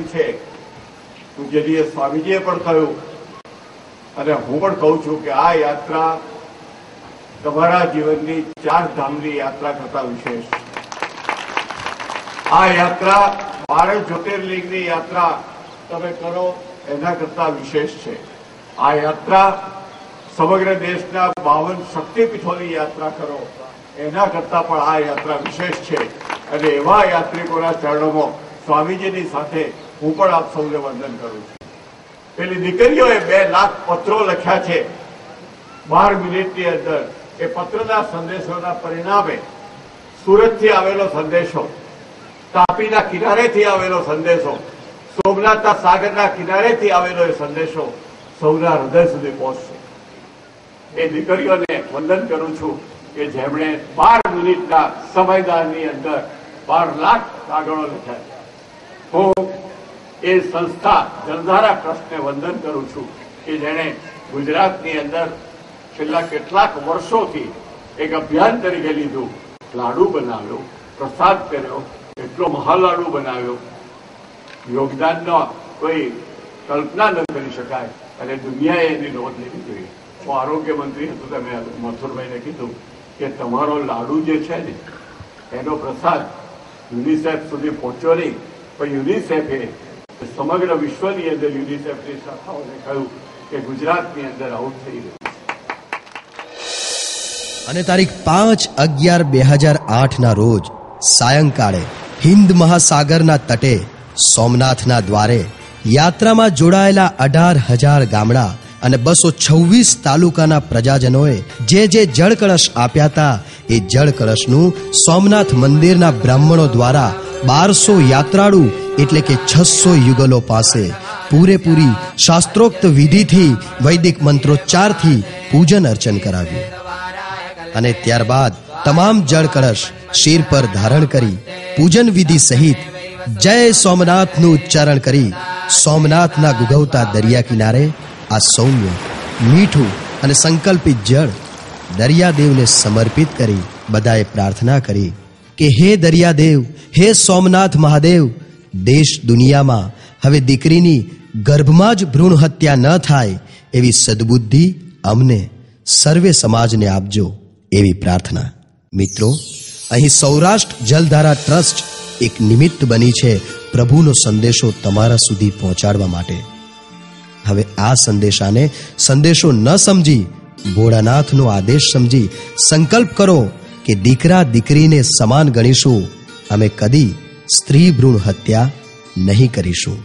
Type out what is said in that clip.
છે પૂજ્ય સ્વામીજીએ પણ કહ્યું અને હું પણ કહું છું કે આ યાત્રા તમારા જીવનની 4 ધામની યાત્રા કરતા વિશેષ છે. આ યાત્રા 12 જ્યોતિર્લિંગની યાત્રા તમે કરો એના કરતા વિશેષ છે. આ યાત્રા સમગ્ર દેશના 52 શક્તિપીઠોની યાત્રા કરો એના કરતા પણ આ યાત્રા વિશેષ છે. અને એવા યાત્રિકોના ચરણોમાં સ્વામીજીની સાથે હું પણ આપ સૌને વંદન કરું છું. પેલી દીકરીઓએ 2 લાખ પત્રો લખ્યા છે 12 મિનિટની અંદર. એ પત્રના સંદેશોના પરિણામે સુરતથી આવેલો સંદેશો, તાપીના કિનારેથી આવેલો સંદેશો, સોમનાથના સાગરના કિનારેથી આવેલો એ સંદેશો સૌના હૃદય સુધી પહોંચશે. એ દીકરીઓને વંદન કરું છું કે જેમણે 12 મિનિટના સમયગાળાની અંદર 12 લાખ કાગળો લખ્યા. હું એ સંસ્થા જલધારા ટ્રસ્ટને વંદન કરું છું કે જેણે ગુજરાતની અંદર છેલ્લા કેટલાક વર્ષોથી એક અભિયાન તરીકે લીધું, લાડુ બનાવ્યો, પ્રસાદ કર્યો, એટલો મહાલાડુ બનાવ્યો, યોગદાનનો કોઈ કલ્પના ન કરી શકાય અને દુનિયાએ એની નોંધ લેવી જોઈએ. હું આરોગ્ય મંત્રી હતું, તમે મથુરભાઈને કીધું કે તમારો લાડુ જે છે ને એનો પ્રસાદ યુનિસેફ સુધી પહોંચ્યો નહીં, પણ યુનિસેફે સમગ્ર વિશ્વની અંદર યુનિસેફની શાખાઓને કહ્યું કે ગુજરાતની અંદર આવું થઈ રહ્યું. અને તારીખ 5/11/2008 ના રોજ સાયંકાળે હિન્દ મહાસાગરના તટે સોમનાથના દ્વારે યાત્રામાં જોડાયેલા 18,000 ગામડા અને 226 તાલુકાના પ્રજાજનોએ જે જળ કળશ આપ્યા હતા એ જળ કળશનું સોમનાથ મંદિરના બ્રાહ્મણો દ્વારા 1200 યાત્રાળુ એટલે કે 600 યુગલો પાસે પૂરેપૂરી શાસ્ત્રોક્ત વિધિથી વૈદિક મંત્રોચ્ચારથી પૂજન અર્ચન કરાવ્યું. અને ત્યારબાદ તમામ જળ કળશ શિર પર ધારણ કરી પૂજન વિધિ સહિત જય સોમનાથનું ઉચ્ચારણ કરી સોમનાથના ગુગવતા દરિયા કિનારે આ સૌમ્ય, મીઠું અને સંકલ્પિત જળ દરિયાદેવને સમર્પિત કરી બધાએ પ્રાર્થના કરી કે હે દરિયાદેવ, હે સોમનાથ મહાદેવ, દેશ દુનિયામાં હવે દીકરીની ગર્ભમાં જ ભ્રૂણ હત્યા ન થાય એવી સદબુદ્ધિ અમને સર્વે સમાજને આપજો એવી પ્રાર્થના. મિત્રો, અહીં સૌરાષ્ટ્ર જલધારા ટ્રસ્ટ એક નિમિત્ત બની છે પ્રભુનો સંદેશો તમારા સુધી પહોંચાડવા માટે. હવે આ સંદેશો ન સમજી ભોળાનાથનો આદેશ સમજી સંકલ્પ કરો કે દીકરા દીકરીને સમાન ગણીશું, અમે કદી સ્ત્રી ભ્રૂણ હત્યા નહીં કરીશું.